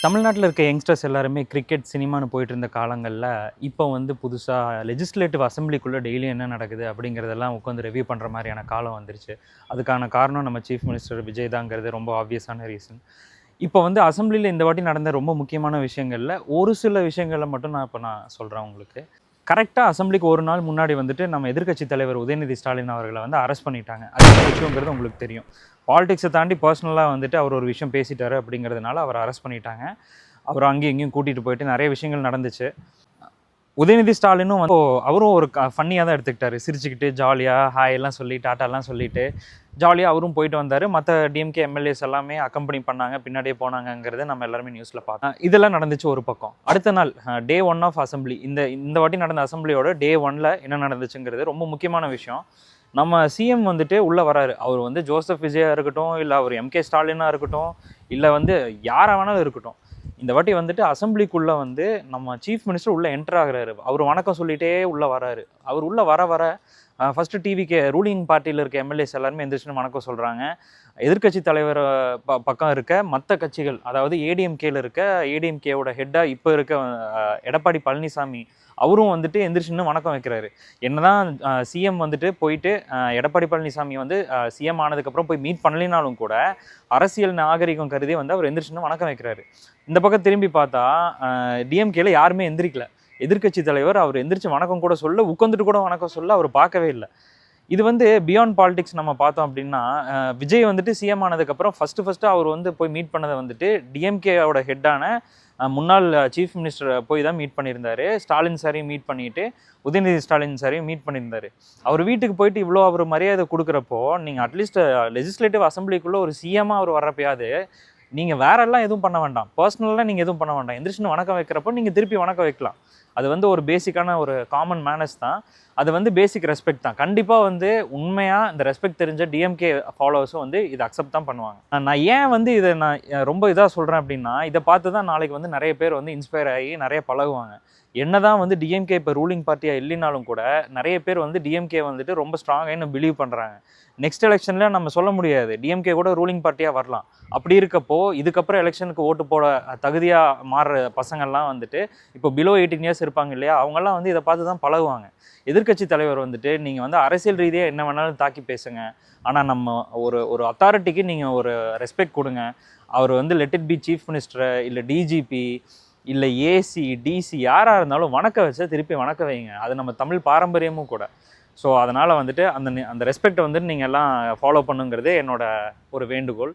தமிழ்நாட்டில் இருக்க யங்ஸ்டர்ஸ் எல்லாருமே கிரிக்கெட் சினிமான்னு போயிட்டு இருந்த காலங்களில் இப்போ வந்து புதுசாக லெஜிஸ்லேட்டிவ் அசம்பிளிக்குள்ளே டெய்லி என்ன நடக்குது அப்படிங்கிறதெல்லாம் உட்காந்து ரிவ்யூ பண்ணுற மாதிரியான காலம் வந்துருச்சு. அதுக்கான காரணம் நம்ம சீஃப் மினிஸ்டர் விஜய் தாங்கிறது ரொம்ப ஆப்வியஸான ரீசன். இப்போ வந்து அசம்பிளியில் இந்த வாட்டி நடந்த ரொம்ப முக்கியமான விஷயங்களில் ஒரு சில விஷயங்களை மட்டும் நான் சொல்கிறேன் உங்களுக்கு. கரெக்டாக அசம்பிளிக்கு ஒரு நாள் முன்னாடி வந்துட்டு நம்ம எதிர்க்கட்சி தலைவர் உதயநிதி ஸ்டாலின் அவர்களை வந்து அரெஸ்ட் பண்ணிட்டாங்க. அது என்ன விஷயங்கிறது உங்களுக்கு தெரியும். பாலிடிக்ஸை தாண்டி பர்சனலாக வந்துட்டு அவர் ஒரு விஷயம் பேசிட்டாரு அப்படிங்கிறதுனால அவர் அரெஸ்ட் பண்ணிட்டாங்க. அவர் அங்கேயும் இங்கேயும் கூட்டிகிட்டு போயிட்டு நிறைய விஷயங்கள் நடந்துச்சு. உதயநிதி ஸ்டாலினும் வந்து அவரும் ஒரு ஃபன்னியாக தான் எடுத்துக்கிட்டாரு. சிரிச்சுக்கிட்டு ஜாலியாக ஹாய் எல்லாம் சொல்லி டாட்டாலாம் சொல்லிட்டு ஜாலியாக அவரும் போயிட்டு வந்தார். மற்ற டிஎம்கே எம்எல்ஏஸ் எல்லாமே அக்கம்பெனி பண்ணாங்க, பின்னாடியே போனாங்கங்கிறத நம்ம எல்லாருமே நியூஸில் பார்த்தோம். இதெல்லாம் நடந்துச்சு ஒரு பக்கம். அடுத்த நாள் டே 1 ஆஃப் அசம்பிளி, இந்த வாட்டி நடந்த அசம்பிளியோட டே 1ல் என்ன நடந்துச்சுங்கிறது ரொம்ப முக்கியமான விஷயம். நம்ம சிஎம் வந்துட்டு உள்ளே வராரு. அவர் வந்து ஜோசப் விஜயா இருக்கட்டும், இல்லை அவர் எம்கே ஸ்டாலினாக இருக்கட்டும், இல்லை வந்து யாராக வேணாலும் இருக்கட்டும், இந்த வாட்டி வந்துட்டு அசம்பிளிக்குள்ளே வந்து நம்ம சீஃப் மினிஸ்டர் உள்ளே என்டர் ஆகுறாரு. அவர் வணக்கம் சொல்லிகிட்டே உள்ளே வராரு. அவர் உள்ளே வர ஃபஸ்ட்டு டிவிக்கு ரூலிங் பார்ட்டியில் இருக்க எம்எல்ஏஸ் எல்லாருமே எந்திரிச்சுன்னு வணக்கம் சொல்கிறாங்க. எதிர்க்கட்சி தலைவர் பக்கம் இருக்க மற்ற கட்சிகள், அதாவது ஏடிஎம்கேல இருக்க ஏடிஎம்கேவோட ஹெட்டாக இப்போ இருக்க எடப்பாடி பழனிசாமி அவரும் வந்துட்டு எந்திரிச்சுன்னு வணக்கம் வைக்கிறாரு. என்னதான் சிஎம் வந்துட்டு போயிட்டு எடப்பாடி பழனிசாமி வந்து சிஎம் ஆனதுக்கப்புறம் போய் மீட் பண்ணலினாலும் கூட அரசியல் நாகரிகம் கருதி வந்து அவர் எந்திரிச்சுன்னு வணக்கம் வைக்கிறாரு. இந்த பக்கம் திரும்பி பார்த்தா டிஎம்கேல யாருமே எந்திரிக்கல. எதிர்க்கட்சி தலைவர் அவர் எந்திரிச்சு வணக்கம் கூட சொல்ல, உட்காந்துட்டு கூட வணக்கம் சொல்ல அவர் பார்க்கவே இல்லை. இது வந்து பியாண்ட் பாலிடிக்ஸ் நம்ம பார்த்தோம் அப்படின்னா, விஜய் வந்துட்டு சிஎம் ஆனதுக்கப்புறம் ஃபஸ்ட்டு அவர் வந்து போய் மீட் பண்ணதை வந்துட்டு டிஎம்கேவோட ஹெட்டான முன்னாள் சீஃப் மினிஸ்டர் போய் தான் மீட் பண்ணியிருந்தாரு. ஸ்டாலின் சாரையும் மீட் பண்ணிட்டு உதயநிதி ஸ்டாலின் சாரையும் மீட் பண்ணியிருந்தாரு. அவர் வீட்டுக்கு போயிட்டு இவ்வளோ அவர் மரியாதை கொடுக்குறப்போ, நீங்கள் அட்லீஸ்ட் லெஜிஸ்லேட்டிவ் அசம்பிளிக்குள்ளே ஒரு சிஎம்மாக அவர் வர்றப்பயாவது நீங்கள் வேறெல்லாம் எதுவும் பண்ண வேண்டாம், பர்சனலாக நீங்கள் எதுவும் பண்ண வேண்டாம், எந்திரிச்சுன்னு வணக்கம் வைக்கிறப்போ நீங்கள் திருப்பி வணக்கம் வைக்கலாம். அது வந்து ஒரு பேசிக்கான ஒரு காமன் மேனர்ஸ் தான். அது வந்து பேசிக் ரெஸ்பெக்ட் தான். கண்டிப்பாக வந்து உண்மையாக இந்த ரெஸ்பெக்ட் தெரிஞ்ச டிஎம்கே ஃபாலோவர்ஸும் வந்து இதை அக்செப்ட் தான் பண்ணுவாங்க. நான் ஏன் வந்து இதை ரொம்ப இதாக சொல்கிறேன் அப்படின்னா, இதை பார்த்து தான் நாளைக்கு வந்து நிறைய பேர் வந்து இன்ஸ்பயர் ஆகி நிறைய பழகுவாங்க. என்னதான் வந்து டிஎம்கே இப்போ ரூலிங் பார்ட்டியாக இல்லைனாலும் கூட நிறைய பேர் வந்து டிஎம்கே வந்துட்டு ரொம்ப ஸ்ட்ராங்காக இன்னும் பிலீவ் பண்ணுறாங்க. நெக்ஸ்ட் எலெக்ஷனில் நம்ம சொல்ல முடியாது, டிஎம்கே கூட ரூலிங் பார்ட்டியாக வரலாம். அப்படி இருக்கப்போ இதுக்கப்புறம் எலெக்ஷனுக்கு ஓட்டு போட தகுதியாக மாறுற பசங்கள்லாம் வந்துட்டு இப்போ பிலோ 18 இயர்ஸ் இருப்பாங்க இல்லையா, அவங்கெல்லாம் வந்து இதை பார்த்து தான் பழகுவாங்க. எதிர்க்கட்சி தலைவர் வந்துட்டு நீங்கள் வந்து அரசியல் ரீதியாக என்ன வேணாலும் தாக்கி பேசுங்க, ஆனால் நம்ம ஒரு அத்தாரிட்டிக்கு நீங்கள் ஒரு ரெஸ்பெக்ட் கொடுங்க. அவர் வந்து let it be chief minister, இல்லை டிஜிபி, இல்லை ஏசி, டிசி யாராக இருந்தாலும் வணக்க வச்சா திருப்பி வணக்க வைங்க. அது நம்ம தமிழ் பாரம்பரியமும் கூட. ஸோ அதனால் வந்துட்டு அந்த ரெஸ்பெக்டை வந்துட்டு நீங்கள் எல்லாம் ஃபாலோ பண்ணுங்கிறதே என்னோட ஒரு வேண்டுகோள்.